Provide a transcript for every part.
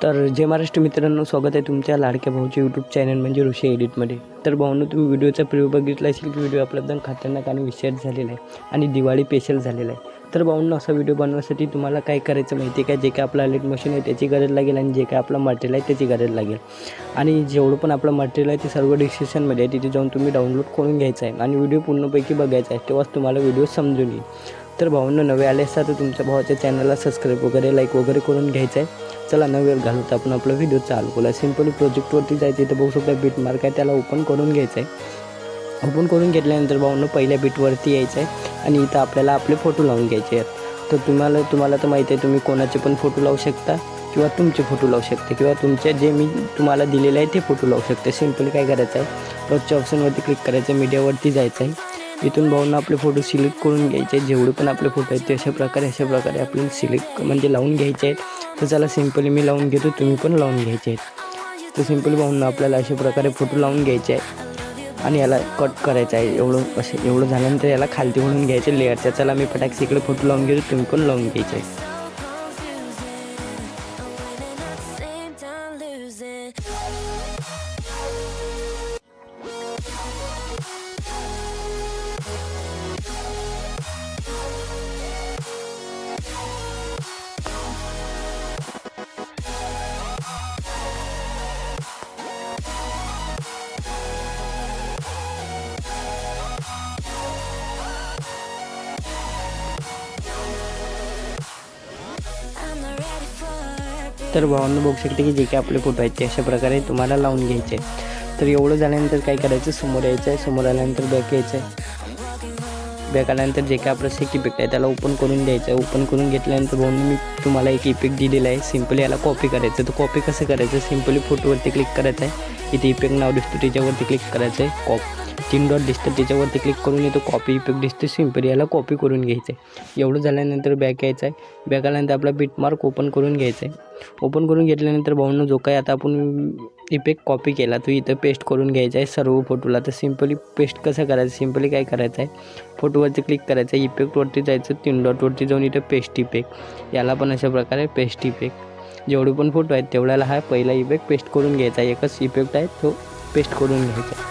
तर जय महाराष्ट्र मित्रांनो, स्वागत आहे तुमच्या लाडक्या भाऊच्या यूट्यूब चॅनल म्हणजे ऋषी एडिटमध्ये। तर भाऊंनो, तुम्ही व्हिडिओचा प्रिव्ह्यू बघितला असेल की व्हिडिओ आपला एकदम खतरनाक आणि विशेष झालेला आहे आणि दिवाळी स्पेशल झालेला आहे। तर भाऊंनो, असा व्हिडिओ बनवण्यासाठी तुम्हाला काय करायचं माहिती आहे का? जे काय आपलं इलेक्ट्रिक मशीन आहे त्याची गरज लागेल आणि जे काय आपलं मटेरियल आहे त्याची गरज लागेल। आणि जेवढं पण आपलं मटेरियल आहे ते सर्व डिस्क्रिप्शनमध्ये आहे, तिथे जाऊन तुम्ही डाउनलोड करून घ्यायचं आहे आणि व्हिडिओ पूर्णपैकी बघायचा आहे, तेव्हाच तुम्हाला व्हिडिओ समजून येईल। तर भाऊंनो, नवे आले असता तर तुमच्या भावाच्या चॅनलला सबस्क्राईब वगैरे लाईक वगैरे करून घ्यायचं आहे। चला, न वेळ घालवता आपण आपला व्हिडिओ चालू करूया। सिंपली प्रोजेक्टवरती जायचं, इथं बघू शकता बीट मार्क आहे, त्याला ओपन करून घ्यायचं आहे। ओपन करून घेतल्यानंतर भाऊंनो पहिल्या बीटवरती यायचं आहे आणि इथं आपल्याला आपले फोटो लावून घ्यायचे आहेत। तर तुम्हाला तर माहिती आहे, तुम्ही कोणाचे पण फोटो लावू शकता किंवा तुमचे फोटो लावू शकता किंवा तुमचे जे मी तुम्हाला दिलेले आहे ते फोटो लावू शकते। सिंपली काय करायचं आहे, रोजच्या ऑप्शनवरती क्लिक करायचं, मीडियावरती जायचं आहे। इथून भाऊंनो आपले फोटो सिलेक्ट करून घ्यायचे, जेवढे पण आपले फोटो आहेत ते अशा प्रकारे आपल्याला सिलेक्ट म्हणजे लावून घ्यायचे आहेत। तर चला, सिंपली मी लावून घेतो, तुम्ही पण लावून घ्यायचे आहेत। तर सिंपली भाऊंनो आपल्याला अशा प्रकारे फोटो लावून घ्यायचे आहे आणि याला कट करायचं आहे। एवढं झाल्यानंतर याला खालती वळून घ्यायचे लेअरच्या। चला, मी फटाक इकडे फोटो लावून घेतो, तुम्ही पण लावून घ्यायचे आहे। तर भावांनो, बघू शकते की जे काही आपले फोटो आहेत ते अशा प्रकारे तुम्हाला लावून घ्यायचे आहे। तर एवढं झाल्यानंतर काय करायचं, समोर यायचं आहे। समोर आल्यानंतर बॅक यायचं आहे। बॅक आल्यानंतर जे काय आपलं सेक इफेक्ट आहे त्याला ओपन करून द्यायचं आहे। ओपन करून घेतल्यानंतर भाऊंनो, मी तुम्हाला एक इफेक्ट दिलेला आहे, सिंपली याला कॉपी करायचं। तर कॉपी कसं करायचं, सिंपली फोटोवरती क्लिक करायचं आहे, इथे इफेक्ट नाव दिसतं त्याच्यावरती क्लिक करायचं आहे, 3 डॉट दिसतं त्याच्यावरती क्लिक करून येतो, कॉपी इफेक्ट दिसते, सिंपली याला कॉपी करून घ्यायचं आहे। एवढं झाल्यानंतर बॅक यायचं आहे। बॅक आल्यानंतर आपला बीट मार्क ओपन करून घ्यायचा आहे। ओपन करून घेतल्यानंतर भाऊंनो, जो काही आता आपण इफेक्ट कॉपी केला तो इथं पेस्ट करून घ्यायचा आहे सर्व फोटोला। तर सिंपली पेस्ट कसं करायचं, सिंपली काय करायचं आहे, फोटोवरती क्लिक करायचं आहे, इफेक्टवरती जायचं, 3 डॉटवरती जाऊन इथं पेस्ट इफेक्ट, याला पण अशा प्रकारे पेस्ट इफेक्ट, जेवढे पण फोटो आहेत तेवढ्याला हा पहिला इफेक्ट पेस्ट करून घ्यायचा आहे। एकच इफेक्ट आहे तो पेस्ट करून घ्यायचा आहे।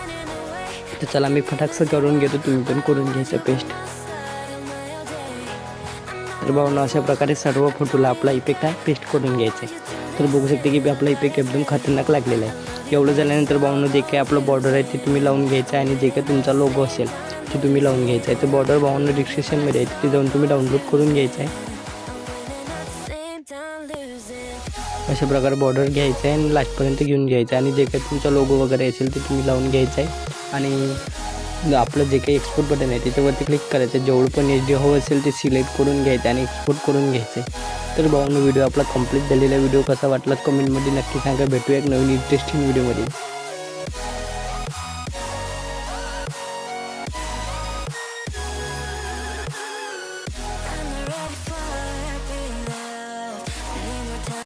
तर चला, मी फटाकसं करून घेतो, तुम्ही पण करून घ्यायचं पेस्ट। तर भाऊंनो, अशा प्रकारे सर्व फोटोला आपला इफेक्ट आहे पेस्ट करून घ्यायचा आहे। तर बघू शकते की आपला इफेक्ट एकदम खतरनाक लागलेला आहे। एवढं झाल्यानंतर भाऊंनो, जे काही आपलं बॉर्डर आहे ते तुम्ही लावून घ्यायचं आहे आणि जे काही तुमचा लोगो असेल ते तुम्ही लावून घ्यायचं आहे। तर बॉर्डर भाऊंनो डिस्क्रिप्शनमध्ये आहे, तिथे जाऊन तुम्ही डाउनलोड करून घ्यायचं आहे। अशा प्रकारे बॉर्डर घ्यायचं आहे आणि लास्टपर्यंत घेऊन घ्यायचं आहे आणि जे काही तुमचा लोगो वगैरे असेल ते तुम्ही लावून घ्यायचं आहे। आणि आपलं जे काही एक्सपोर्ट बटन आहे त्याच्यावरती क्लिक करायचं, जेवढं पण HD हवं असेल ते सिलेक्ट करून घ्यायचं आणि एक्सपोर्ट करून घ्यायचं आहे। तर भाऊंनो, व्हिडिओ आपला कंप्लीट झालेला व्हिडिओ कसा वाटला कमेंटमध्ये नक्की सांगा। भेटूया एक नवीन इंटरेस्टिंग व्हिडिओमध्ये।